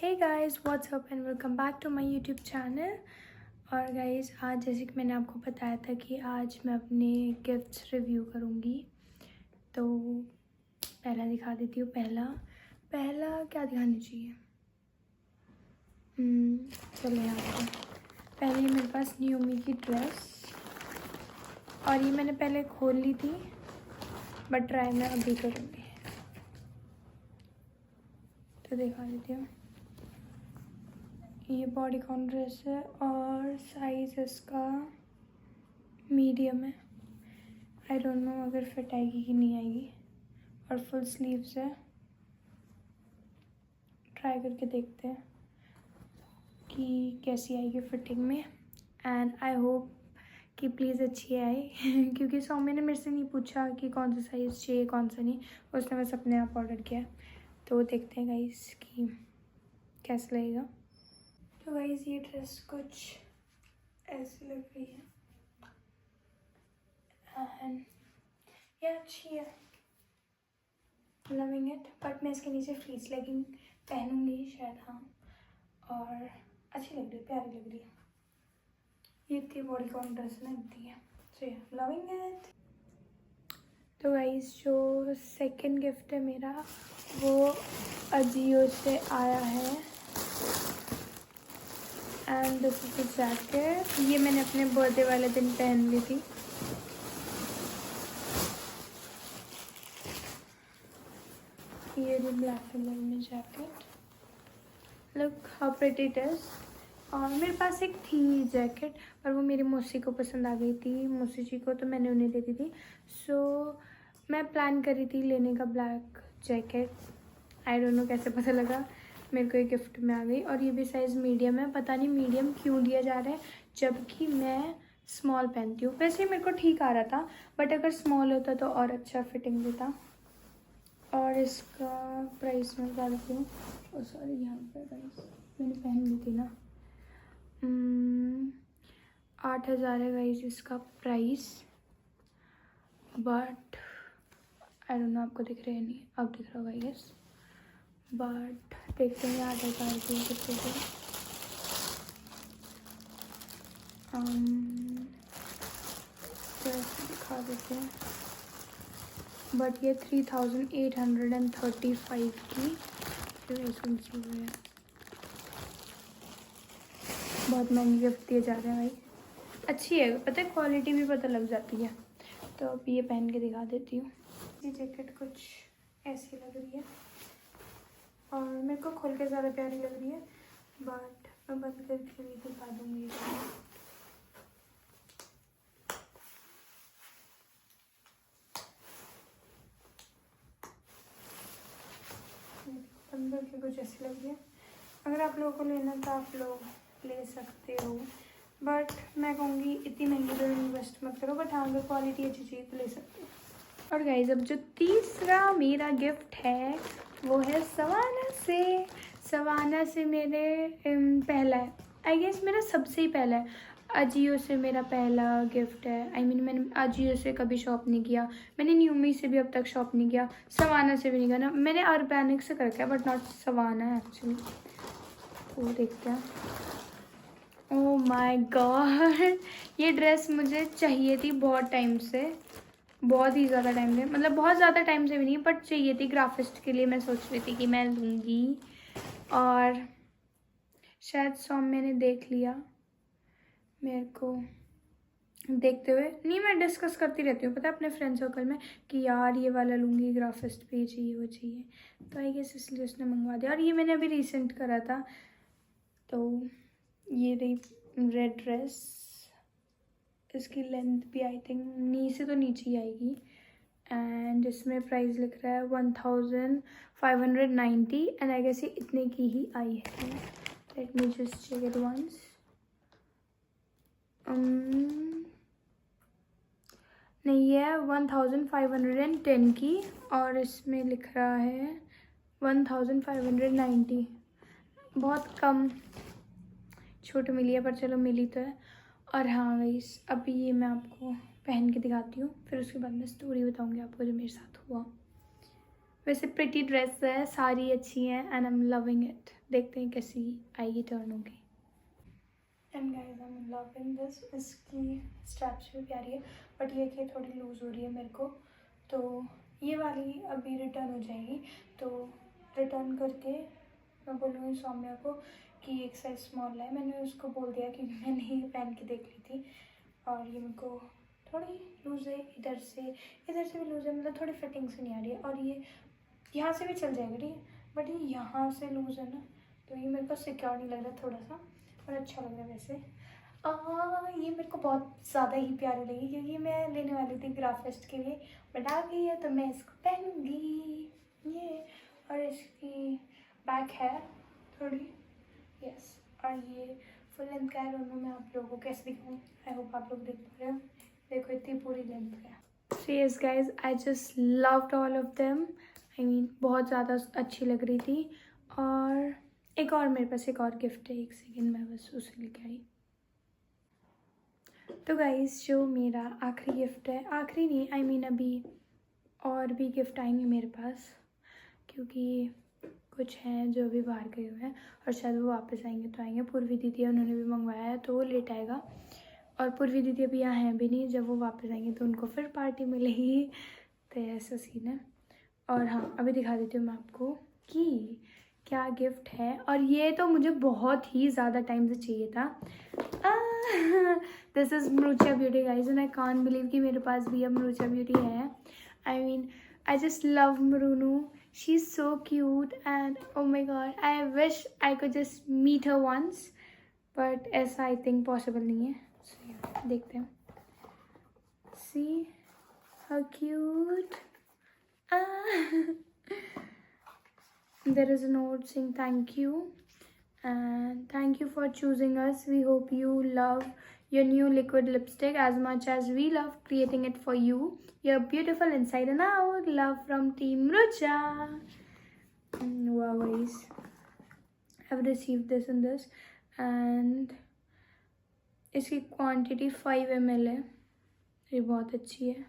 Hey guys what's up and welcome back to my YouTube channel. और guys आज जैसे कि मैंने आपको बताया था कि आज मैं अपने गिफ्ट्स रिव्यू करूँगी, तो पहला दिखा देती हूँ। पहला क्या दिखाना चाहिए? चलो यहाँ पे पहले मेरे पास न्यूमी की ड्रेस, और ये मैंने पहले खोल ली थी बट ट्राई मैं अभी करूँगी, तो दिखा देती हूँ। ये बॉडीकॉन ड्रेस है और साइज़ इसका मीडियम है। आई डोंट नो अगर फिट आएगी कि नहीं आएगी, और फुल स्लीव्स है। ट्राई करके देखते हैं कि कैसी आएगी फिटिंग में, एंड आई होप कि प्लीज़ अच्छी आए क्योंकि सौम्य ने मेरे से नहीं पूछा कि कौन सा साइज़ चाहिए कौन सा नहीं, उसने बस अपने आप ऑर्डर किया। तो देखते हैं गाइस कि कैसा लगेगा। तो गाइस ये ड्रेस कुछ ऐसी लग रही है एंड ये अच्छी है, लविंग इट। बट मैं इसके नीचे फ्लीस लेगिंग पहनूंगी शायद, हाँ, और अच्छी लग रही है, प्यारी लग रही है। ये इतनी बॉडीकॉन ड्रेस ना इतनी है, सो लविंग इट। तो गाइस जो सेकंड गिफ्ट है मेरा वो अजियो से आया है, and this is the jacket. ये मैंने अपने बर्थडे वाले दिन पहन ली थी। ये भी ब्लैक कलर में jacket, look how pretty it is. और मेरे पास एक थी जैकेट पर वो मेरी मौसी को पसंद आ गई थी, मौसी जी को, तो मैंने उन्हें दे दी थी। सो मैं प्लान करी थी लेने का black jacket. I don't no कैसे पता लगा मेरे को ये गिफ्ट में आ गई, और ये भी साइज़ मीडियम है। पता नहीं मीडियम क्यों दिया जा रहा है जबकि मैं स्मॉल पहनती हूँ। वैसे मेरे को ठीक आ रहा था, बट अगर स्मॉल होता तो और अच्छा फिटिंग देता। और इसका प्राइस मैं बता देती हूँ। ओ सॉरी, यहाँ पे प्राइस मैंने पहन ली थी ना। 8,000 है गाइस इसका price, but I don't no आपको दिख रहा है नहीं, अब दिख रहा होगा यस। बट देखते हैं 8,000 की कितने की। जैसे दिखा देते हैं, बट ये 3,835 की एक्सपेंसिव है। बहुत महंगी गिफ्ट दिए जा रहे हैं भाई। अच्छी है, पता है, क्वालिटी भी पता लग जाती है। तो अब ये पहन के दिखा देती हूँ। ये जैकेट कुछ ऐसी लग रही है और मेरे को खोल के ज़्यादा प्यारी लग रही है, बट मैं बंद करके भी दिखा दूँगी। बंद करके कुछ ऐसी लग रही है। अगर आप लोगों को लेना तो आप लोग ले सकते हो, बट मैं कहूँगी इतनी महंगी तो इन्वेस्ट मत करो, बट हाँ अगर क्वालिटी अच्छी चाहिए तो ले सकते हो। और गाइस अब जो तीसरा मेरा गिफ्ट है वो है सवाना से मेरे पहला है, आई गेस मेरा सबसे ही पहला है। अजियो से मेरा पहला गिफ्ट है। आई मीन मैंने अजियो से कभी शॉप नहीं किया, मैंने न्यूमी से भी अब तक शॉप नहीं किया, सवाना से भी नहीं किया ना, मैंने ऑर्गेनिक से करके बट नॉट सवाना एक्चुअली। तो देखते हैं। ओह माय गॉड, ये ड्रेस मुझे चाहिए थी बहुत टाइम से, बहुत ही ज़्यादा टाइम से, मतलब बहुत ज़्यादा टाइम से भी नहीं, बट चाहिए थी ग्राफिस्ट के लिए। मैं सोच रही थी कि मैं लूँगी, और शायद सौम्य ने देख लिया मेरे को देखते हुए। नहीं, मैं डिस्कस करती रहती हूँ पता है अपने फ्रेंड सर्कल में कि यार ये वाला लूँगी, ग्राफिस्ट पे चाहिए वो चाहिए, तो आई गेस इसलिए उसने मंगवा दिया। और ये मैंने अभी रिसेंट करा था। तो ये रही रेड ड्रेस, इसकी लेंथ भी आई थिंक नी से तो नीचे ही आएगी, एंड इसमें प्राइस लिख रहा है 1,590, एंड आई गेस ये इतने की ही आई है। Let me just check it once. नहीं, ये है 1,510 की, और इसमें लिख रहा है 1,590। बहुत कम छूट मिली है, पर चलो मिली तो है। और हाँ गाइस अभी ये मैं आपको पहन के दिखाती हूँ, फिर उसके बाद मैं स्टोरी बताऊँगी आपको जो मेरे साथ हुआ। वैसे प्रिटी ड्रेस है, सारी अच्छी हैं, and I am loving it देखते हैं कैसी आएगी, टर्न होगी। And guys I am loving this. इसकी स्ट्रैप्स भी प्यारी है, बट ये कि थोड़ी लूज़ हो रही है मेरे को, तो ये वाली अभी रिटर्न हो जाएगी। तो रिटर्न करके मैं बोलूँगी सौम्या को कि एक साइज़ स्मॉल है। मैंने उसको बोल दिया क्योंकि मैंने ये पहन के देख ली थी, और ये मेरे को थोड़ी लूज़ है, इधर से भी लूज़ है, मतलब थोड़ी फिटिंग से नहीं आ रही है। और ये यहाँ से भी चल जाएगा, ठीक है, बट ये यहाँ से लूज़ है ना, तो ये मेरे को सिक्योर नहीं लग रहा थोड़ा सा, और अच्छा लग रहा है वैसे। ये मेरे को बहुत ज़्यादा ही प्यारी लगी क्योंकि मैं लेने वाली थी ग्राफेस्ट के लिए, बट आ गई है तो मैं इसको पहनूंगी ये। और इसकी बैक है थोड़ी, यस, और ये फुल लेंथ का है दोनों। मैं आप लोगों को कैसे दिखाऊँ, आई होप आप लोग देख पा रहे हो। देखो इतनी पूरी लेंथ है। So yes guys, I just loved all of them. I mean बहुत ज़्यादा अच्छी लग रही थी। और एक और मेरे पास एक और गिफ्ट है, एक सेकेंड मैं बस उसे लेके आई। तो गाइज जो मेरा आखिरी गिफ्ट है, आखिरी नहीं, आई मीन अभी और भी गिफ्ट आएंगे मेरे पास, क्योंकि कुछ हैं जो अभी बाहर गए हुए हैं और शायद वो वापस आएंगे तो आएंगे। पूर्वी दीदी है, उन्होंने भी मंगवाया है तो वो लेट आएगा। और पूर्वी दीदी अभी यहाँ हैं भी नहीं, जब वो वापस आएंगे तो उनको फिर पार्टी मिलेगी। तो ऐसा सीन है। और हाँ, अभी दिखा देती हूँ मैं आपको कि क्या गिफ्ट है। और ये तो मुझे बहुत ही ज़्यादा टाइम से चाहिए था। This is Marucha beauty guys, and I can't believe कि मेरे पास भी अब मरुचा ब्यूटी है। I mean I just love Marunu. She's so cute and oh my god, I wish I could just meet her once, but ऐसा I think possible नहीं है। So yeah, देखते हैं। See how cute. There is a note saying thank you and thank you for choosing us. We hope you love your new liquid lipstick as much as we love creating it for you. You're beautiful inside and out. Love from Team Rucha. Wow guys, I've received this and this, and इसकी quantity 5 ml है। ये बहुत अच्छी है।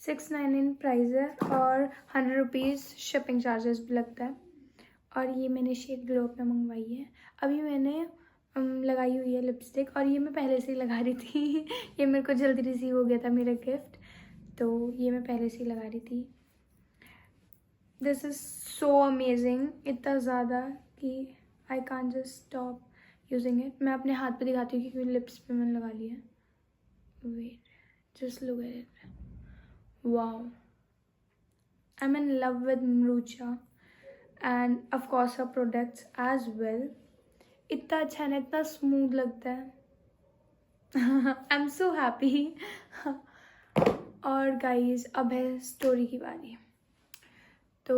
699 price है और 100 rupees shipping charges भी लगता है। और ये मैंने शेड ग्लो अपना मंगवाई है। अभी मैंने लगाई हुई है लिपस्टिक, और ये मैं पहले से ही लगा रही थी। ये मेरे को जल्दी रिसीव हो गया था मेरा गिफ्ट, तो ये मैं पहले से ही लगा रही थी। दिस इज़ सो अमेजिंग, इतना ज़्यादा कि I can't just stop using it. मैं अपने हाथ पे दिखाती हूँ क्योंकि लिप्स पे मैंने लगा लिया है। Wait, just look at it, wow, I am in love with Marucha and of course her products as well. इतना अच्छा है ना, इतना स्मूथ लगता है। I am so happy. और गाइस अब है स्टोरी की बारी। तो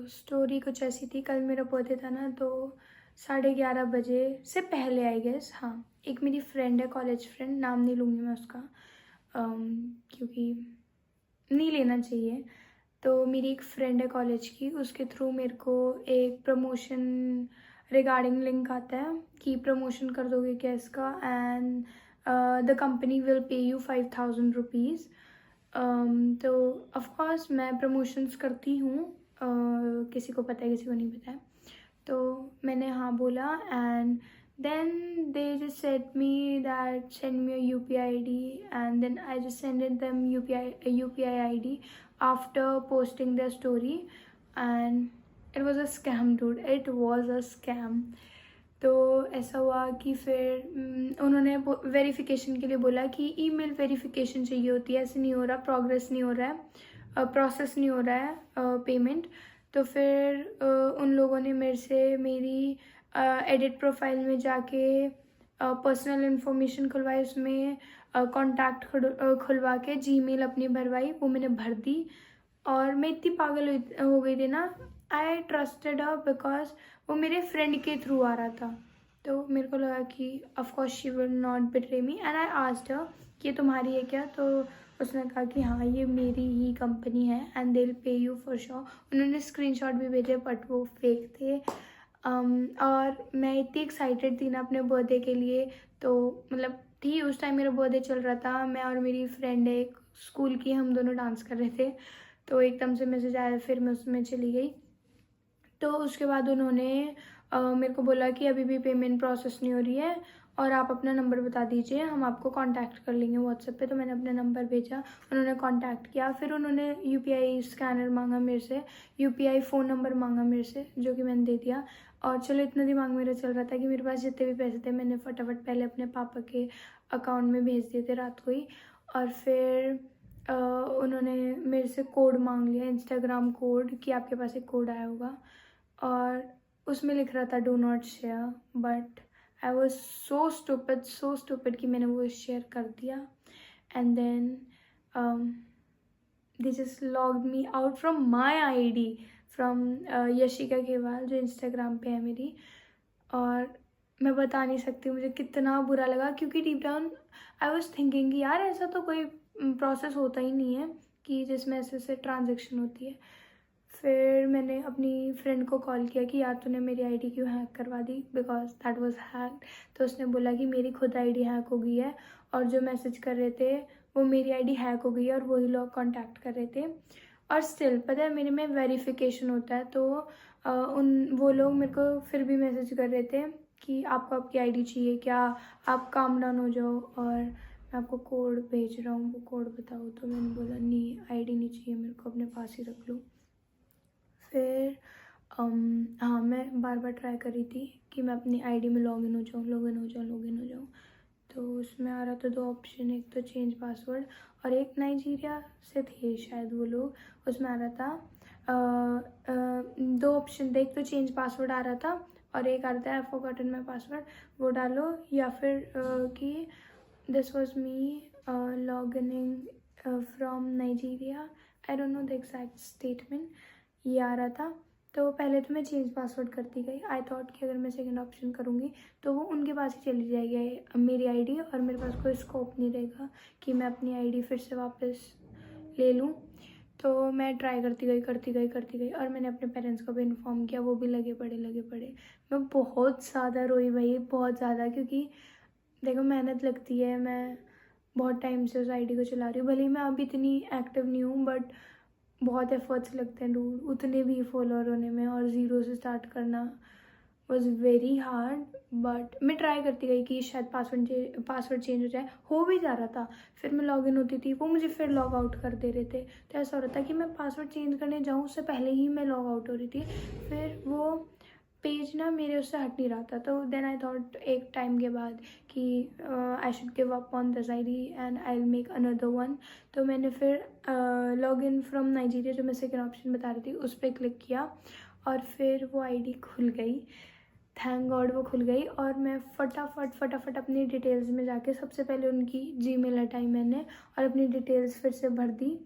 स्टोरी कुछ ऐसी थी, कल मेरा बर्थडे था ना, तो 11:30 बजे से पहले आई गेस, हाँ, एक मेरी फ्रेंड है, कॉलेज फ्रेंड, नाम नहीं लूँगी मैं उसका क्योंकि नहीं लेना चाहिए। तो मेरी एक फ्रेंड है कॉलेज की, उसके थ्रू मेरे को एक प्रमोशन रिगार्डिंग लिंक आता है कि प्रमोशन कर दोगे क्या इसका, and the company will pay you 5000 rupees. तो ऑफकोर्स मैं प्रमोशंस करती हूँ, किसी को पता है किसी को नहीं पता है। तो मैंने हाँ बोला, and then they just said me that send me a UPI ID, and then I just sent them UPI ID after posting their story, and it was a scam dude, it was a scam। तो ऐसा हुआ कि फिर उन्होंने verification के लिए बोला कि ईमेल वेरिफिकेशन चाहिए होती है, ऐसे नहीं हो रहा, प्रोग्रेस नहीं हो रहा है, प्रोसेस नहीं हो रहा है पेमेंट। तो फिर उन लोगों ने मेरे से मेरी एडिट प्रोफाइल में जाके पर्सनल इन्फॉर्मेशन खुलवाई, उसमें कॉन्टैक्ट खुलवा के जीमेल अपनी भरवाई, वो मैंने भर दी। और मैं इतनी पागल हो गई थी ना, आई ट्रस्टेड हर बिकॉज वो मेरे फ्रेंड के थ्रू आ रहा था। तो मेरे को लगा कि of course she will not betray me, and I asked her कि ये तुम्हारी है क्या, तो उसने कहा कि हाँ ये मेरी ही कंपनी है and they will pay you for sure. उन्होंने स्क्रीनशॉट भी भेजे बट वो फेक थे। और मैं इतनी एक्साइटेड थी ना अपने बर्थडे के लिए, तो मतलब थी उस टाइम मेरा बर्थडे चल रहा था, मैं और मेरी फ्रेंड एक स्कूल की, हम दोनों डांस कर रहे थे, तो एकदम से मैसेज आया, फिर मैं उसमें चली गई। तो उसके बाद उन्होंने मेरे को बोला कि अभी भी पेमेंट प्रोसेस नहीं हो रही है और आप अपना नंबर बता दीजिए, हम आपको कांटेक्ट कर लेंगे व्हाट्सएप पे। तो मैंने अपना नंबर भेजा, उन्होंने कांटेक्ट किया, फिर उन्होंने यूपीआई स्कैनर मांगा मेरे से, यूपीआई फ़ोन नंबर मांगा मेरे से, जो कि मैंने दे दिया। और चलो इतना दिमाग मेरा चल रहा था कि मेरे पास जितने भी पैसे थे मैंने फटाफट पहले अपने पापा के अकाउंट में भेज दिए थे रात को ही। और फिर उन्होंने मेरे से कोड मांग लिया, इंस्टाग्राम कोड, कि आपके पास एक कोड आया होगा, और उसमें लिख रहा था do not share. But I was so stupid कि मैंने वो शेयर कर दिया। And then they just logged me out from my ID, from Yashika Kewal, जो इंस्टाग्राम पे है मेरी। और मैं बता नहीं सकती मुझे कितना बुरा लगा, क्योंकि deep down I was thinking कि यार ऐसा तो कोई प्रोसेस होता ही नहीं है कि जिसमें ऐसे ऐसे ट्रांजेक्शन होती है। फिर मैंने अपनी फ्रेंड को कॉल किया कि यार तूने मेरी आईडी क्यों हैक करवा दी, बिकॉज दैट वाज हैक्ड। तो उसने बोला कि मेरी खुद आईडी हैक हो गई है और जो मैसेज कर रहे थे वो मेरी आईडी हैक हो गई है और वही लोग कांटेक्ट कर रहे थे। और स्टिल पता है मेरे में वेरिफिकेशन होता है, तो वो लोग मेरे को फिर भी मैसेज कर रहे थे कि आपको आपकी आईडी चाहिए क्या, आप काम डाउन हो जाओ और मैं आपको कोड भेज रहा हूँ, वो कोड बताओ। तो मैंने बोला नहीं, आईडी नहीं चाहिए मेरे को, अपने पास ही रख लो। फिर हाँ, मैं बार बार ट्राई कर रही थी कि मैं अपनी आईडी में लॉगिन हो जाऊँ। तो उसमें आ रहा था दो ऑप्शन, एक तो चेंज पासवर्ड और एक नाइजीरिया से थे शायद वो लोग, उसमें आ रहा था दो ऑप्शन थे, एक तो चेंज पासवर्ड आ रहा था और एक आ रहा था आई फॉरगॉटन माय पासवर्ड, वो डालो, या फिर कि this was me logging from Nigeria, I don't know the exact statement, ये आ रहा था। तो पहले तो मैं चेंज पासवर्ड करती गई, आई थॉट कि अगर मैं सेकंड ऑप्शन करूँगी तो वो उनके पास ही चली जाएगी मेरी आईडी और मेरे पास कोई स्कोप नहीं रहेगा कि मैं अपनी आईडी फिर से वापस ले लूँ। तो मैं ट्राई करती गई और मैंने अपने पेरेंट्स को भी इन्फॉर्म किया, वो भी लगे पड़े। मैं बहुत ज़्यादा रोई भाई, बहुत ज़्यादा, क्योंकि देखो मेहनत लगती है, मैं बहुत टाइम से उस आईडी को चला रही हूँ, भले ही मैं अभी इतनी एक्टिव नहीं हूँ बट बहुत एफर्ट्स लगते हैं डूड उतने भी फॉलोअर होने में, और ज़ीरो से स्टार्ट करना वॉज वेरी हार्ड। बट मैं ट्राई करती गई कि शायद पासवर्ड चेंज हो जाए, हो भी जा रहा था। फिर मैं लॉगिन होती थी, वो मुझे फिर लॉग आउट कर दे रहे थे। तो ऐसा हो रहा था कि मैं पासवर्ड चेंज करने जाऊँ उससे पहले ही मैं लॉग आउट हो रही थी। फिर वो पेज ना मेरे उससे हट नहीं रहा था, तो देन आई थॉट एक टाइम के बाद कि I should give up on this ID and I will make another one. तो मैंने फिर लॉग इन फ्रॉम नाइजीरिया, जो मैं सेकेंड ऑप्शन बता रही थी, उस पर क्लिक किया और फिर वो आईडी खुल गई। थैंक गॉड वो खुल गई और मैं फटाफट अपनी डिटेल्स में जाके सबसे पहले उनकी जीमेल हटाई मैंने और अपनी डिटेल्स फिर से भर दी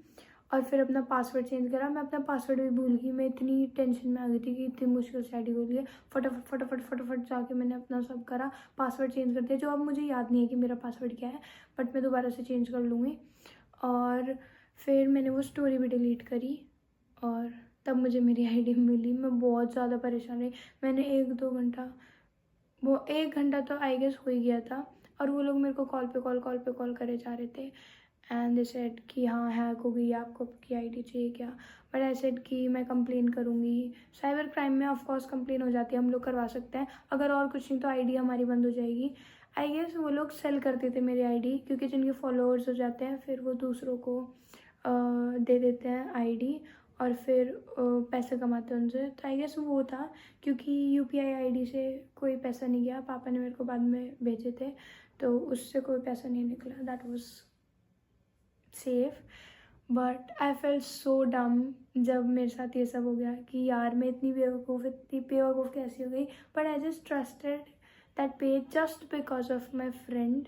और फिर अपना पासवर्ड चेंज करा। मैं अपना पासवर्ड भी भूल गई, मैं इतनी टेंशन में आ गई थी कि इतनी मुश्किल से आईडी खोली है। फटाफट जाके मैंने अपना सब करा, पासवर्ड चेंज कर दिया, जो अब मुझे याद नहीं है कि मेरा पासवर्ड क्या है, बट मैं दोबारा से चेंज कर लूँगी। और फिर मैंने वो स्टोरी भी डिलीट करी और तब मुझे मेरी आईडी मिली। मैं बहुत ज़्यादा परेशान रही, मैंने 1-2 घंटा, वो 1 घंटा तो आई गेस हो ही गया था, और वो लोग मेरे को कॉल पे कॉल करे जा रहे थे। एंड दे सेड कि हाँ हैक हो गई, आपको आपकी आईडी चाहिए क्या। बट आई सेड कि मैं कंप्लेन करूँगी। साइबर क्राइम में ऑफकोर्स कंप्लेन हो जाती है, हम लोग करवा सकते हैं, अगर और कुछ नहीं तो आईडी हमारी बंद हो जाएगी। आई गेस वो लोग सेल करते थे मेरी आईडी, क्योंकि जिनके फॉलोअर्स हो जाते हैं फिर वो दूसरों को दे देते हैं आईडी और फिर पैसे कमाते हैं उनसे। तो आई गेस वो था, क्योंकि यूपीआई आईडी से कोई पैसा नहीं गया, पापा ने मेरे को बाद में भेजे थे तो उससे कोई पैसा नहीं निकला, that was safe. But I felt so डम जब मेरे साथ ये सब हो गया कि यार मैं इतनी बेवकूफ़ कैसी हो गई। But I just trusted that page just because of my friend,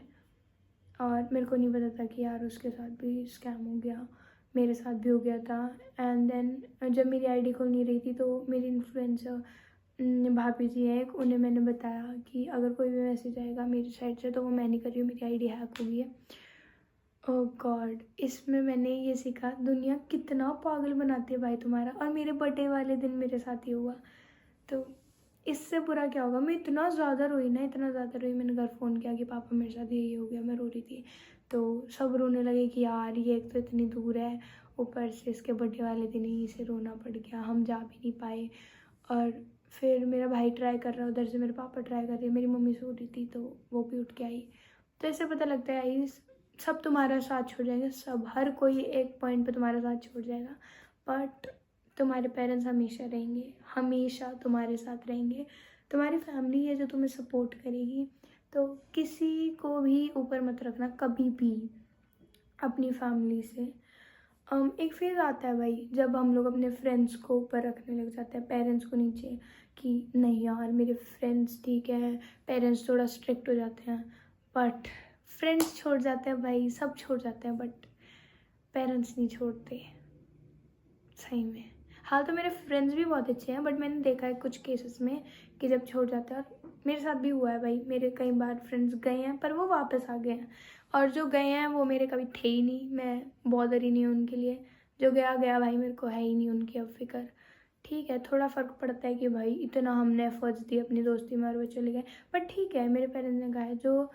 और मेरे को नहीं पता था कि यार उसके साथ भी स्कैम हो गया, मेरे साथ भी हो गया था। एंड देन जब मेरी आईडी खुल नहीं रही थी तो मेरी इन्फ्लुएंसर भाभी जी है एक, उन्हें मैंने बताया कि अगर कोई भी मैसेज आएगा मेरी साइड से तो वो मैं नहीं कर रही हूँ, मेरी आईडी हैक हो गई है। ओह गॉड, इसमें मैंने ये सीखा दुनिया कितना पागल बनाती है भाई तुम्हारा। और मेरे बर्थडे वाले दिन मेरे साथ ही हुआ, तो इससे बुरा क्या होगा। मैं इतना ज़्यादा रोई, मैंने घर फ़ोन किया कि पापा मेरे साथ यही हो गया, मैं रो रही थी। तो सब रोने लगे कि यार ये एक तो इतनी दूर है, ऊपर से इसके बर्थडे वाले दिन ही इसे रोना पड़ गया, हम जा भी नहीं पाए। और फिर मेरा भाई ट्राई कर रहा है, उधर से मेरे पापा ट्राई कर रहे हैं, मेरी मम्मी सो रही थी तो वो भी उठ के आई। तो ऐसे पता लगता है आई सब तुम्हारा साथ छोड़ जाएंगे, सब, हर कोई एक पॉइंट पे तुम्हारा साथ छोड़ जाएगा, बट तुम्हारे पेरेंट्स हमेशा रहेंगे, हमेशा तुम्हारे साथ रहेंगे। तुम्हारी फैमिली है जो तुम्हें सपोर्ट करेगी। तो किसी को भी ऊपर मत रखना कभी भी अपनी फैमिली से। एक फेज़ आता है भाई जब हम लोग अपने फ्रेंड्स को ऊपर रखने लग जाते हैं, पेरेंट्स को नीचे, कि नहीं यार मेरे फ्रेंड्स ठीक है, पेरेंट्स थोड़ा स्ट्रिक्ट हो जाते हैं, बट फ्रेंड्स छोड़ जाते हैं भाई, सब छोड़ जाते हैं, बट पेरेंट्स नहीं छोड़ते सही में। हाल तो मेरे फ्रेंड्स भी बहुत अच्छे हैं, बट मैंने देखा है कुछ केसेस में कि जब छोड़ जाते हैं, और मेरे साथ भी हुआ है भाई, मेरे कई बार फ्रेंड्स गए हैं पर वो वापस आ गए हैं, और जो गए हैं वो मेरे कभी थे ही नहीं, मैं बॉदर ही नहीं हूँ उनके लिए। जो गया गया भाई, मेरे को है ही नहीं उनकी अब फिक्र। ठीक है, थोड़ा फ़र्क पड़ता है कि भाई इतना हमने एफर्ट्स दिए अपनी दोस्ती में और वो चले गए, बट ठीक है, मेरे पेरेंट्स ने कहा है, जो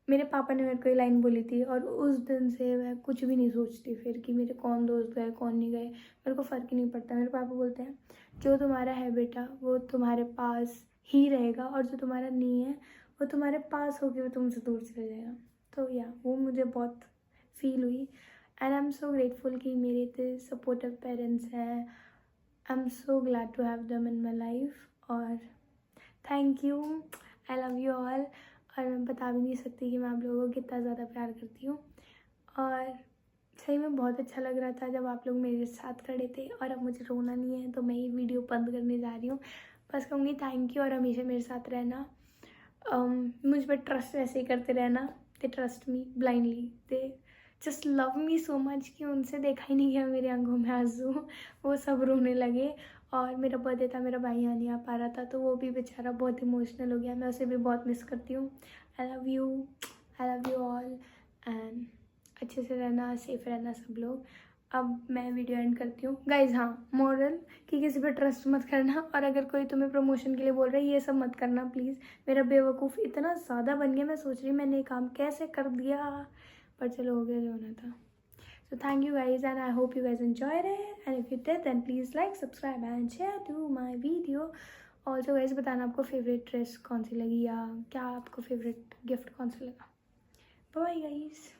मेरे पापा ने मेरे को ये लाइन बोली थी, और उस दिन से मैं कुछ भी नहीं सोचती फिर कि मेरे कौन दोस्त गए कौन नहीं गए, मेरे को फ़र्क ही नहीं पड़ता। मेरे पापा बोलते हैं जो तुम्हारा है बेटा वो तुम्हारे पास ही रहेगा, और जो तुम्हारा नहीं है वो तुम्हारे पास होके वो तुमसे दूर चले जाएगा। तो या वो मुझे बहुत फील हुई, and I am so grateful कि मेरे इतने सपोर्टिव पेरेंट्स हैं। I am so glad to have them in my life, और thank you, I love you all. और मैं बता भी नहीं सकती कि मैं आप लोगों को कितना ज़्यादा प्यार करती हूँ, और सही में बहुत अच्छा लग रहा था जब आप लोग मेरे साथ खड़े थे। और अब मुझे रोना नहीं है तो मैं ये वीडियो बंद करने जा रही हूँ। बस कहूँगी थैंक यू, और हमेशा मेरे साथ रहना, मुझ पर ट्रस्ट वैसे ही करते रहना। They trust me blindly, they just love me so much कि उनसे देखा ही नहीं गया मेरे आंखों में आंसू, वो सब रोने लगे। और मेरा बर्थडे था, मेरा भाई यहाँ नहीं आ पा रहा था, तो वो भी बेचारा बहुत इमोशनल हो गया, मैं उसे भी बहुत मिस करती हूँ। आई लव यू ऑल, एंड अच्छे से रहना, सेफ रहना सब लोग। अब मैं वीडियो एंड करती हूँ गाइज। हाँ, मोरल कि किसी पे ट्रस्ट मत करना, और अगर कोई तुम्हें प्रमोशन के लिए बोल रहा है ये सब मत करना प्लीज़। मेरा बेवकूफ़ इतना ज़्यादा बन गया, मैं सोच रही मैंने ये काम कैसे कर दिया, पर चलो हो गया जो होना था। So thank you guys, and I hope you guys enjoyed it, and if you did then please like, subscribe and share to my video. Also guys, बताना आपको फेवरेट ड्रेस कौन सी लगी, या क्या आपको फेवरेट गिफ्ट कौन सा लगा। Bye guys.